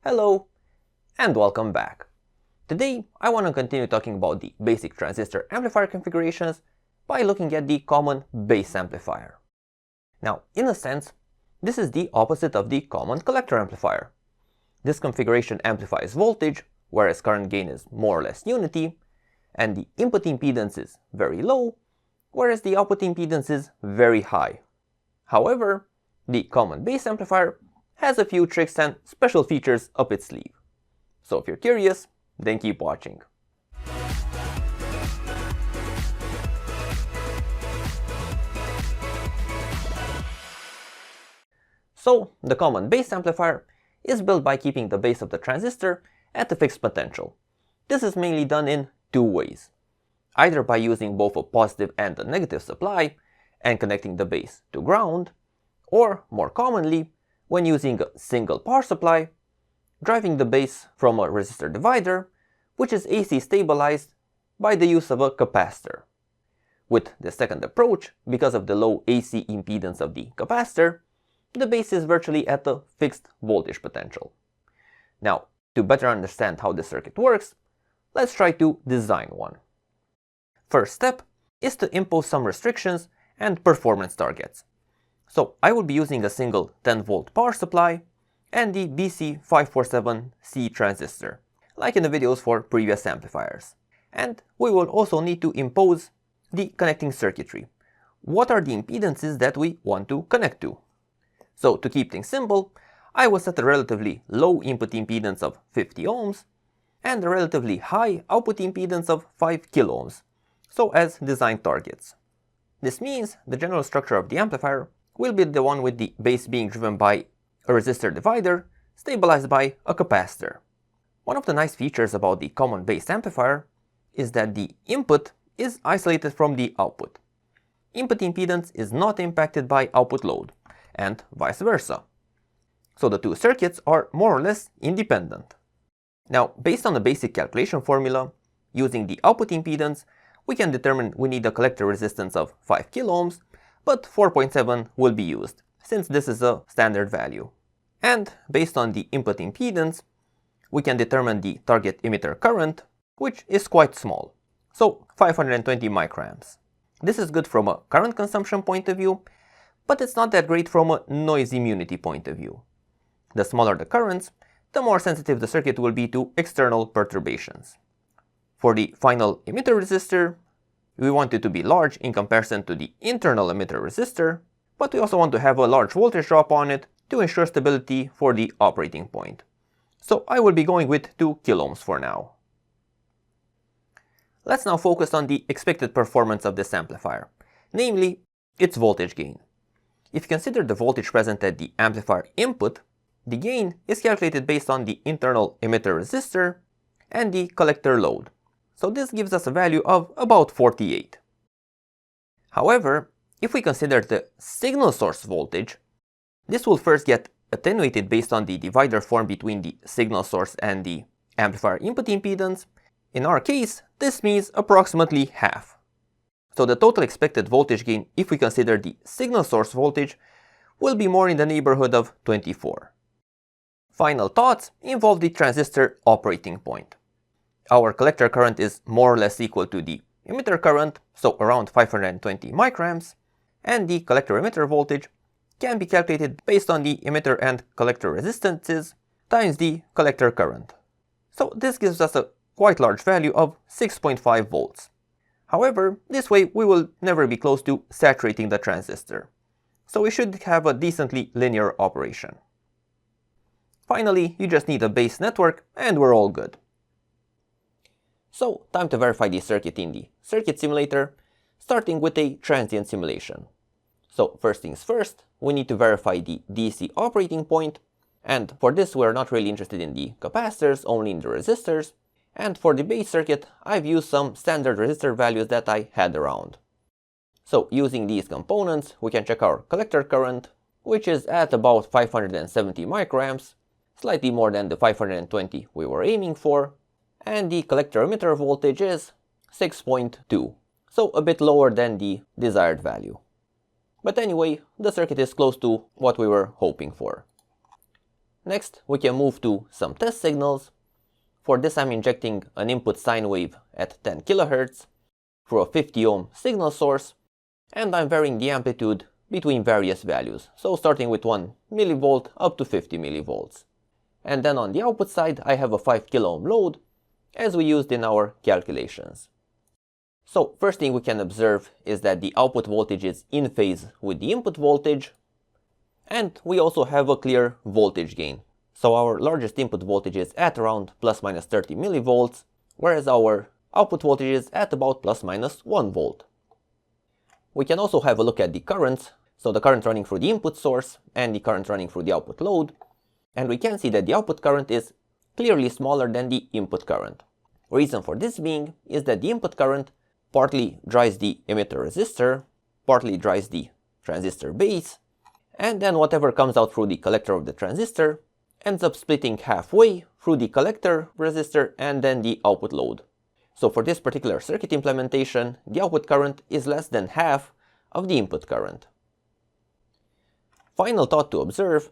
Hello, and welcome back. Today, I want to continue talking about the basic transistor amplifier configurations by looking at the common base amplifier. Now, in a sense, this is the opposite of the common collector amplifier. This configuration amplifies voltage, whereas current gain is more or less unity, and the input impedance is very low, whereas the output impedance is very high. However, the common base amplifier has a few tricks and special features up its sleeve. So if you're curious, then keep watching. So the common base amplifier is built by keeping the base of the transistor at a fixed potential. This is mainly done in two ways. Either by using both a positive and a negative supply and connecting the base to ground, or more commonly, when using a single power supply, driving the base from a resistor divider, which is AC stabilized by the use of a capacitor. With the second approach, because of the low AC impedance of the capacitor, the base is virtually at a fixed voltage potential. Now, to better understand how this circuit works, let's try to design one. First step is to impose some restrictions and performance targets. So I will be using a single 10-volt power supply and the BC547C transistor, like in the videos for previous amplifiers. And we will also need to impose the connecting circuitry. What are the impedances that we want to connect to? So to keep things simple, I will set a relatively low input impedance of 50 ohms and a relatively high output impedance of 5 kilo ohms, so as design targets. This means the general structure of the amplifier will be the one with the base being driven by a resistor divider stabilized by a capacitor. One of the nice features about the common base amplifier is that the input is isolated from the output. Input impedance is not impacted by output load, and vice versa. So the two circuits are more or less independent. Now, based on the basic calculation formula, using the output impedance, we can determine we need a collector resistance of 5 kilo ohms, but 4.7 will be used, since this is a standard value. And based on the input impedance, we can determine the target emitter current, which is quite small, so 520 microamps. This is good from a current consumption point of view, but it's not that great from a noise immunity point of view. The smaller the currents, the more sensitive the circuit will be to external perturbations. For the final emitter resistor, we want it to be large in comparison to the internal emitter resistor, but we also want to have a large voltage drop on it to ensure stability for the operating point. So I will be going with 2 kilo ohms for now. Let's now focus on the expected performance of this amplifier, namely its voltage gain. If you consider the voltage present at the amplifier input, the gain is calculated based on the internal emitter resistor and the collector load. So this gives us a value of about 48. However, if we consider the signal source voltage, this will first get attenuated based on the divider formed between the signal source and the amplifier input impedance. In our case, this means approximately half. So the total expected voltage gain, if we consider the signal source voltage, will be more in the neighborhood of 24. Final thoughts involve the transistor operating point. Our collector current is more or less equal to the emitter current, so around 520 microamps, and the collector emitter voltage can be calculated based on the emitter and collector resistances times the collector current. So this gives us a quite large value of 6.5 volts. However, this way we will never be close to saturating the transistor, so we should have a decently linear operation. Finally, you just need a base network and we're all good. So, time to verify the circuit in the circuit simulator, starting with a transient simulation. So, first things first, we need to verify the DC operating point, and for this we're not really interested in the capacitors, only in the resistors, and for the base circuit I've used some standard resistor values that I had around. So, using these components, we can check our collector current, which is at about 570 microamps, slightly more than the 520 we were aiming for, and the collector emitter voltage is 6.2, so a bit lower than the desired value. But anyway, the circuit is close to what we were hoping for. Next, we can move to some test signals. For this, I'm injecting an input sine wave at 10 kHz through a 50 ohm signal source, and I'm varying the amplitude between various values, so starting with 1 mV up to 50 mV. And then on the output side, I have a 5 kΩ load, as we used in our calculations. So first thing we can observe is that the output voltage is in phase with the input voltage, and we also have a clear voltage gain. So our largest input voltage is at around plus minus 30 mV, whereas our output voltage is at about plus minus 1 volt. We can also have a look at the currents, so the current running through the input source and the current running through the output load, and we can see that the output current is clearly smaller than the input current. Reason for this being is that the input current partly drives the emitter resistor, partly drives the transistor base, and then whatever comes out through the collector of the transistor ends up splitting halfway through the collector resistor and then the output load. So for this particular circuit implementation, the output current is less than half of the input current. Final thought to observe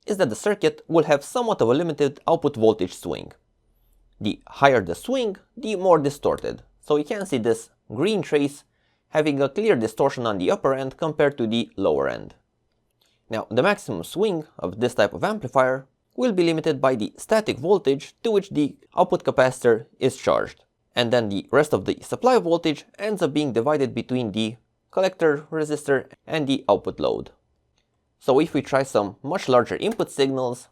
is that the circuit will have somewhat of a limited output voltage swing. The higher the swing, the more distorted. So you can see this green trace having a clear distortion on the upper end compared to the lower end. Now, the maximum swing of this type of amplifier will be limited by the static voltage to which the output capacitor is charged. And then the rest of the supply voltage ends up being divided between the collector resistor and the output load. So if we try some much larger input signals,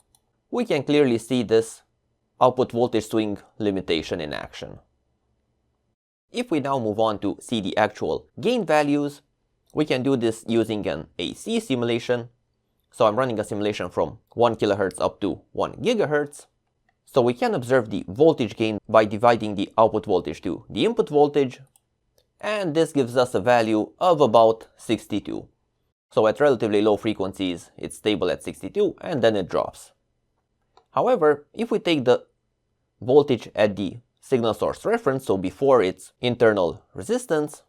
we can clearly see this output voltage swing limitation in action. If we now move on to see the actual gain values, we can do this using an AC simulation. So I'm running a simulation from 1 kHz up to 1 GHz. So we can observe the voltage gain by dividing the output voltage to the input voltage, and this gives us a value of about 62. So at relatively low frequencies, it's stable at 62 and then it drops. However, if we take the voltage at the signal source reference, so before its internal resistance,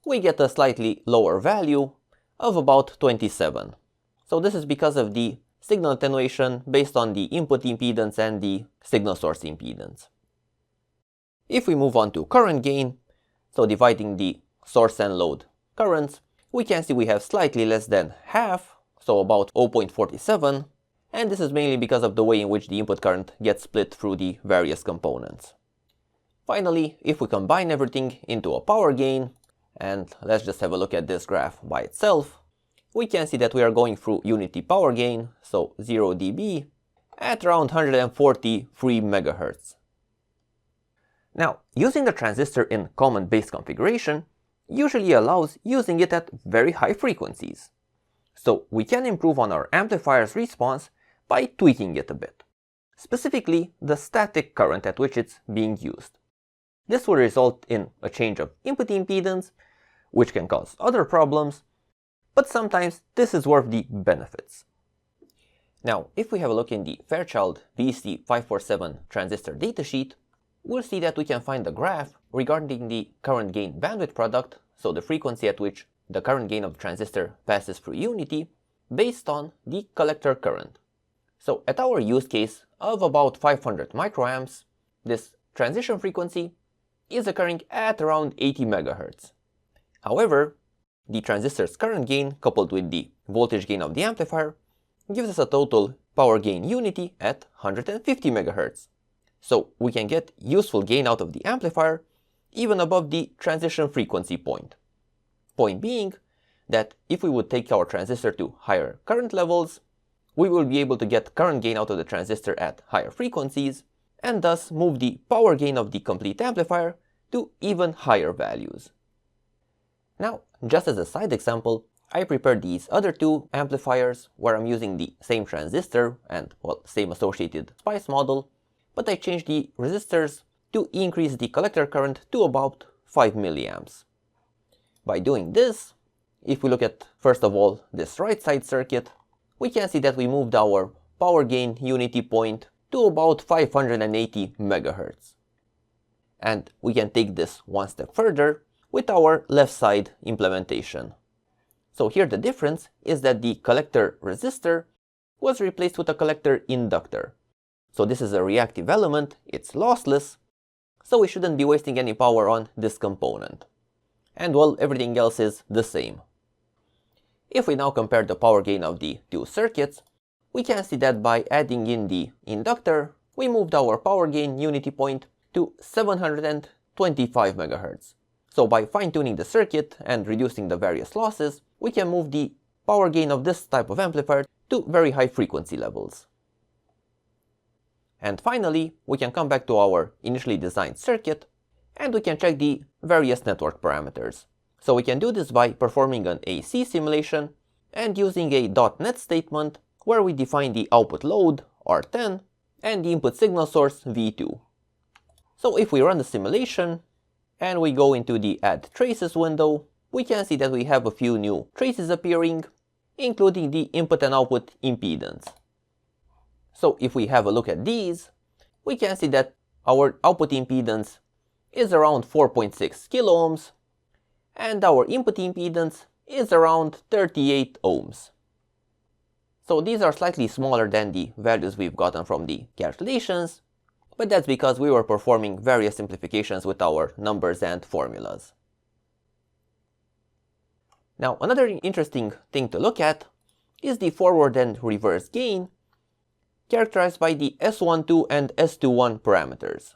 we get a slightly lower value of about 27. So this is because of the signal attenuation based on the input impedance and the signal source impedance. If we move on to current gain, so dividing the source and load currents, we can see we have slightly less than half, so about 0.47, and this is mainly because of the way in which the input current gets split through the various components. Finally, if we combine everything into a power gain, and let's just have a look at this graph by itself, we can see that we are going through unity power gain, so 0 dB, at around 143 MHz. Now, using the transistor in common base configuration usually allows using it at very high frequencies. So we can improve on our amplifier's response by tweaking it a bit. Specifically, the static current at which it's being used. This will result in a change of input impedance, which can cause other problems, but sometimes this is worth the benefits. Now, if we have a look in the Fairchild BC547 transistor datasheet, we'll see that we can find a graph regarding the current gain bandwidth product, so the frequency at which the current gain of the transistor passes through unity, based on the collector current. So at our use case of about 500 microamps, this transition frequency is occurring at around 80 MHz. However, the transistor's current gain coupled with the voltage gain of the amplifier gives us a total power gain unity at 150 MHz. So we can get useful gain out of the amplifier even above the transition frequency point. Point being that if we would take our transistor to higher current levels, we will be able to get current gain out of the transistor at higher frequencies, and thus move the power gain of the complete amplifier to even higher values. Now, just as a side example, I prepared these other two amplifiers where I'm using the same transistor and, well, same associated spice model, but I changed the resistors to increase the collector current to about 5 milliamps. By doing this, if we look at, first of all, this right side circuit, we can see that we moved our power gain unity point to about 580 MHz. And we can take this one step further with our left side implementation. So here the difference is that the collector resistor was replaced with a collector inductor. So this is a reactive element, it's lossless, so we shouldn't be wasting any power on this component. And well, everything else is the same. If we now compare the power gain of the two circuits, we can see that by adding in the inductor, we moved our power gain unity point to 725 MHz. So by fine-tuning the circuit and reducing the various losses, we can move the power gain of this type of amplifier to very high frequency levels. And finally, we can come back to our initially designed circuit and we can check the various network parameters. So we can do this by performing an AC simulation and using a .NET statement where we define the output load, R10, and the input signal source, V2. So if we run the simulation and we go into the Add Traces window, we can see that we have a few new traces appearing, including the input and output impedance. So if we have a look at these, we can see that our output impedance is around 4.6 kiloohms and our input impedance is around 38 ohms. So these are slightly smaller than the values we've gotten from the calculations, but that's because we were performing various simplifications with our numbers and formulas. Now another interesting thing to look at is the forward and reverse gain, characterized by the S12 and S21 parameters.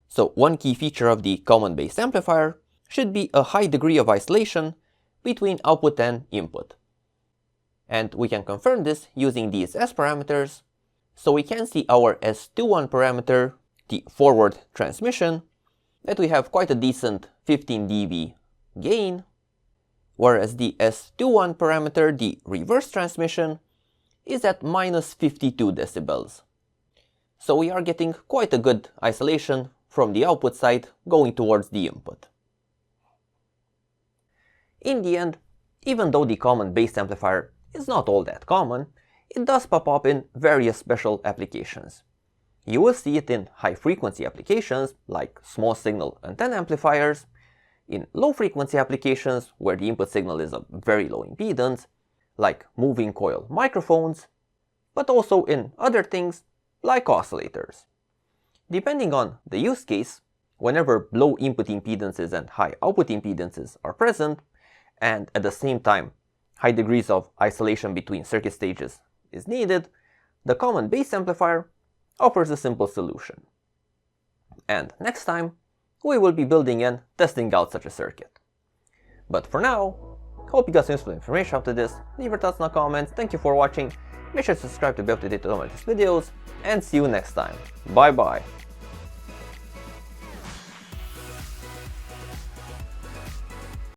So one key feature of the common base amplifier should be a high degree of isolation between output and input. And we can confirm this using these S parameters. So we can see our S21 parameter, the forward transmission, that we have quite a decent 15 dB gain, whereas the S21 parameter, the reverse transmission, is at minus 52 decibels. So we are getting quite a good isolation from the output side going towards the input. In the end, even though the common base amplifier is not all that common, it does pop up in various special applications. You will see it in high frequency applications like small signal antenna amplifiers, in low frequency applications where the input signal is a very low impedance, like moving coil microphones, but also in other things like oscillators. Depending on the use case, whenever low input impedances and high output impedances are present, and at the same time high degrees of isolation between circuit stages is needed, the common base amplifier offers a simple solution. And next time, we will be building and testing out such a circuit. But for now, hope you got some useful information after this. Leave your thoughts in the comments. Thank you for watching. Make sure to subscribe to be up to date with all my latest videos, and see you next time. Bye bye.